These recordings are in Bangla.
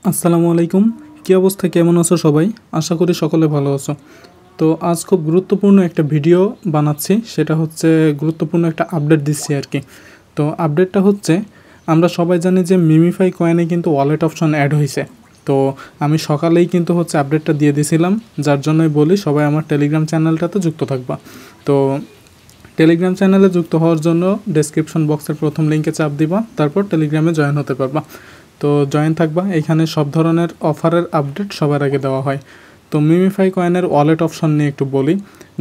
আসসালামু আলাইকুম। কী অবস্থা, কেমন আছো সবাই? আশা করি সকলে ভালো আছো। তো আজ খুব গুরুত্বপূর্ণ একটা ভিডিও বানাচ্ছি, সেটা হচ্ছে গুরুত্বপূর্ণ একটা আপডেট দিচ্ছি আর কি। তো আপডেটটা হচ্ছে, আমরা সবাই জানি যে মিমিফাই কয়েনে কিন্তু ওয়ালেট অপশন অ্যাড হয়েছে। তো আমি সকালেই কিন্তু হচ্ছে আপডেটটা দিয়ে দিয়েছিলাম, যার জন্যই বলি সবাই আমার টেলিগ্রাম চ্যানেলটাতে যুক্ত থাকবা। তো টেলিগ্রাম চ্যানেলে যুক্ত হওয়ার জন্য ডেসক্রিপশন বক্সের প্রথম লিঙ্কে চাপ দিবা, তারপর টেলিগ্রামে জয়েন হতে পারবা। তো জয়েন থাকবা, এখানে সব ধরনের অফারের আপডেট সবার আগে দেওয়া হয়। তো মিমিফাই কয়েনের ওয়ালেট অপশন নিয়ে একটু বলি।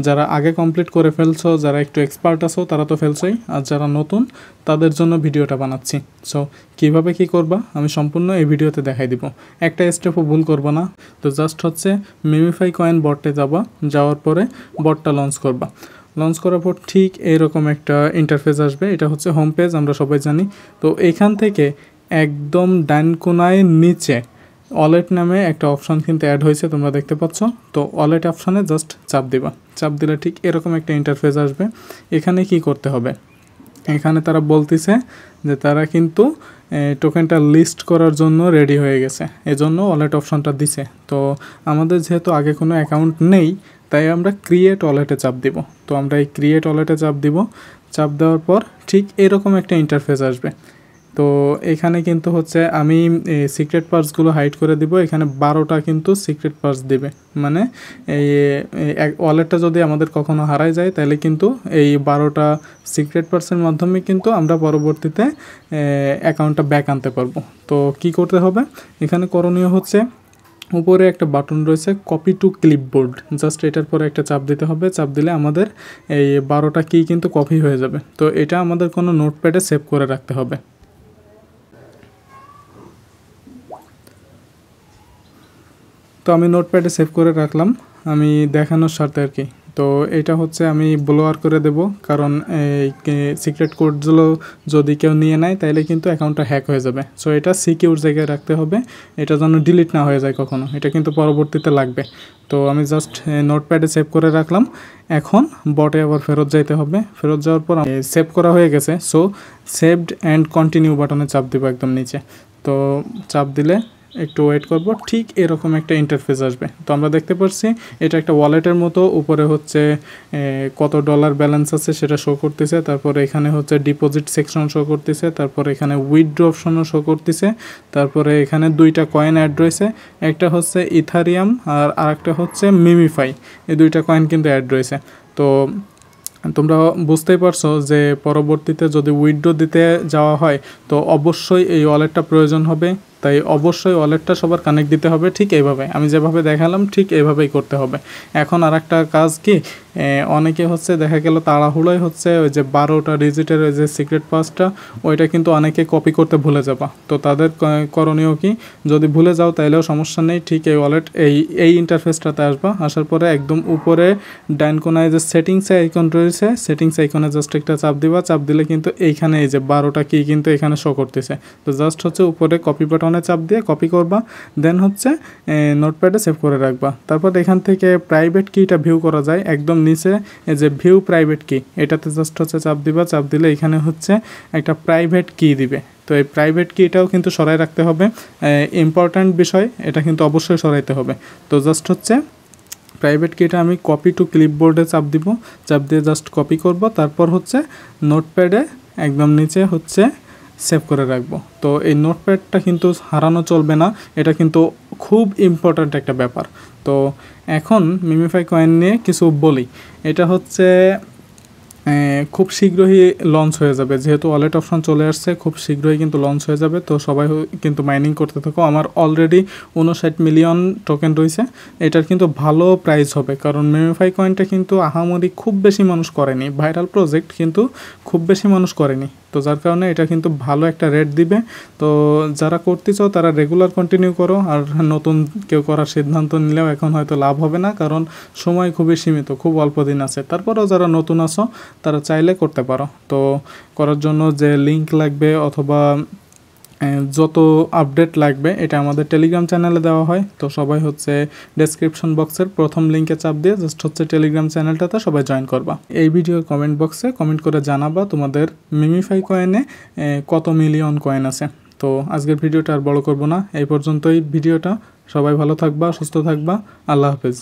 যারা আগে কমপ্লিট করে ফেলছো, যারা একটু এক্সপার্ট আছো তারা তো ফেলছোই, আর যারা নতুন তাদের জন্য ভিডিওটা বানাচ্ছি। সো কীভাবে কী করবা আমি সম্পূর্ণ এই ভিডিওতে দেখাই দিব, একটা স্টেপও ভুল করবা না। তো জাস্ট হচ্ছে মিমিফাই কয়েন বটে যাবা, যাওয়ার পরে বটটা লঞ্চ করবা। লঞ্চ করার পর ঠিক এইরকম একটা ইন্টারফেস আসবে, এটা হচ্ছে হোম পেজ, আমরা সবাই জানি। তো এখান থেকে একদম ডান কোনায় নিচে ওয়ালেট নামে একটা অপশন কিন্তু অ্যাড হয়েছে, তোমরা দেখতে পাচ্ছ। তো ওয়ালেট অপশানে জাস্ট চাপ দিবা, চাপ দিলে ঠিক এরকম একটা ইন্টারফেস আসবে। এখানে কি করতে হবে, এখানে তারা বলতেছে যে তারা কিন্তু টোকেনটা লিস্ট করার জন্য রেডি হয়ে গেছে, এজন্য ওয়ালেট অপশনটা দিছে। তো আমাদের যেহেতু আগে কোনো অ্যাকাউন্ট নেই, তাই আমরা ক্রিয়েট ওয়ালেটে চাপ দিব। তো আমরা এই ক্রিয়েট ওয়ালেটে চাপ দিব, চাপ দেওয়ার পর ঠিক এরকম একটা ইন্টারফেস আসবে। তো এখানে কিন্তু হচ্ছে আমি সিক্রেট পার্সগুলো হাইড করে দিব। এখানে 12টা কিন্তু সিক্রেট পার্স দিবে, মানে এই ওয়ালেটটা যদি আমাদের কখনো হারায় যায় তাহলে কিন্তু এই 12টা সিক্রেট পার্সের মাধ্যমে কিন্তু আমরা পরবর্তীতে অ্যাকাউন্টটা ব্যাক আনতে পারবো। তো কি করতে হবে, এখানে করণীয় হচ্ছে উপরে একটা বাটন রয়েছে কপি টু ক্লিপবোর্ড, জাস্ট এটার পরে একটা চাপ দিতে হবে। চাপ দিলে আমাদের এই 12টা কি কিন্তু কপি হয়ে যাবে। তো এটা আমাদের কোনো নোটপ্যাডে সেভ করে রাখতে হবে। তো আমি নোটপ্যাডে সেভ করে রাখলাম, আমি দেখানোর স্বার্থে আর কি। তো এটা হচ্ছে আমি ব্লোয়ার করে দেব, কারণ এই সিক্রেট কোডগুলো যদি কেউ নিয়ে নেয় তাহলে কিন্তু অ্যাকাউন্টটা হ্যাক হয়ে যাবে। সো এটা সিকিউর জায়গায় রাখতে হবে, এটা যেন ডিলিট না হয়ে যায় কখনো, এটা কিন্তু পরবর্তীতে লাগবে। তো আমি জাস্ট নোটপ্যাডে সেভ করে রাখলাম। এখন বটে আবার ফেরত যাইতে হবে, ফেরত যাওয়ার পর সেভ করা হয়ে গেছে। সো সেভড অ্যান্ড কন্টিনিউ বাটনে চাপ দেবো একদম নিচে। তো চাপ দিলে একটু ওয়েট করব, ঠিক এরকম একটা ইন্টারফেস আসবে। তো আমরা দেখতে পাচ্ছি এটা একটা ওয়ালেটের মতো, উপরে হচ্ছে কত ডলার ব্যালেন্স আছে সেটা শো করতেছে, তারপরে এখানে হচ্ছে ডিপোজিট সেকশন শো করতেছে, তারপরে এখানে উইথড্র অপশনও শো করতেছে, তারপরে এখানে দুইটা কয়েন অ্যাড রয়েছে, একটা হচ্ছে ইথারিয়াম আর আরেকটা হচ্ছে মিমিফাই, এই দুইটা কয়েন কিন্তু অ্যাড রয়েছে। তো তোমরা বুঝতেই পারছো যে পরবর্তীতে যদি উইথড্র দিতে যাওয়া হয় তো অবশ্যই এই ওয়ালেটটা প্রয়োজন হবে, তাই অবশ্যই ওয়ালেটটা সবার কানেক্ট দিতে হবে। ঠিক এইভাবে আমি যেভাবে দেখালাম ঠিক এইভাবেই করতে হবে। এখন আর একটা কাজ কি, অনেকে হচ্ছে দেখা গেল তাড়াহুড়োই হচ্ছে ওই যে 12টা ডিজিটের ওই যে সিক্রেট পাসটা, ওইটা কিন্তু অনেকে কপি করতে ভুলে যাবা। তো তাদের করণীয় কি, যদি ভুলে যাও তাইলেও সমস্যা নেই, ঠিক এই ওয়ালেট এই ইন্টারফেসটাতে আসবা। আসার পরে একদম উপরে ডান কোনায় যে সেটিংস আইকন রয়েছে, সেটিংস আইকনে জাস্ট একটা চাপ দিবা, চাপ দিলে কিন্তু এইখানে এই যে 12টা কি কিন্তু এখানে শো করতেছে। তো জাস্ট হচ্ছে উপরে কপি বাটনে চাপ দিয়ে কপি করবা, দেন হচ্ছে নোটপ্যাডে সেভ করে রাখবা। তারপর এখান থেকে প্রাইভেট কিটা ভিউ করা যায়, একদম নিচে এই যে ভিউ প্রাইভেট কি, এটাতে জাস্ট হচ্ছে চাপ দিবা, চাপ দিলে এখানে হচ্ছে একটা প্রাইভেট কি দিবে। তো এই প্রাইভেট কিটাও কিন্তু সরাই রাখতে হবে, ইম্পর্ট্যান্ট বিষয়, এটা কিন্তু অবশ্যই সরাইতে হবে। তো জাস্ট হচ্ছে প্রাইভেট কিটা আমি কপি টু ক্লিপবোর্ডে চাপ দিব, চাপ দিয়ে জাস্ট কপি করব, তারপর হচ্ছে নোটপ্যাডে একদম নিচে হচ্ছে সেভ করে রাখবো। তো এই নোটপ্যাডটা কিন্তু হারানো চলবে না, এটা কিন্তু খুব ইম্পর্ট্যান্ট একটা ব্যাপার। তো এখন মিমিফাই কয়েন নিয়ে কিছু বলি, এটা হচ্ছে খুব শীঘ্রই লঞ্চ হয়ে যাবে, যেহেতু ওয়ালেট অপশন চলে আসছে খুব শীঘ্রই কিন্তু লঞ্চ হয়ে যাবে। তো সবাই কিন্তু মাইনিং করতে থাকো, আমার অলরেডি 59 মিলিয়ন টোকেন রয়েছে, এটার কিন্তু ভালো প্রাইস হবে, কারণ মিমিফাই কয়েনটা কিন্তু আহামরি খুব বেশি মানুষ করেনি, ভাইরাল প্রজেক্ট কিন্তু খুব বেশি মানুষ করেনি। তো যার কারণে এটা কিন্তু ভালো একটা রেট দিবে। তো যারা করতে চাও তারা রেগুলার কন্টিনিউ করো, আর নতুন কেউ করার সিদ্ধান্ত নিলেও এখন হয়তো লাভ হবে না, কারণ সময় খুবই সীমিত, খুব অল্প দিন আছে। তারপরেও যারা নতুন আছো তারা চাইলে করতে পারো। তো করার জন্য যে লিঙ্ক লাগবে অথবা যত আপডেট লাগবে এটা আমাদের টেলিগ্রাম চ্যানেলে দেওয়া হয়। তো সবাই হচ্ছে ডেসক্রিপশন বক্সের প্রথম লিঙ্কে চাপ দিয়ে জাস্ট হচ্ছে টেলিগ্রাম চ্যানেলটাতে সবাই জয়েন করবা। এই ভিডিওর কমেন্ট বক্সে কমেন্ট করে জানাবা তোমাদের মিমিফাই কয়েনে কত মিলিয়ন কয়েন আছে। তো আজকের ভিডিওটা আর বড় করব না, এই পর্যন্তই ভিডিওটা। সবাই ভালো থাকবা, সুস্থ থাকবা। আল্লাহ হাফেজ।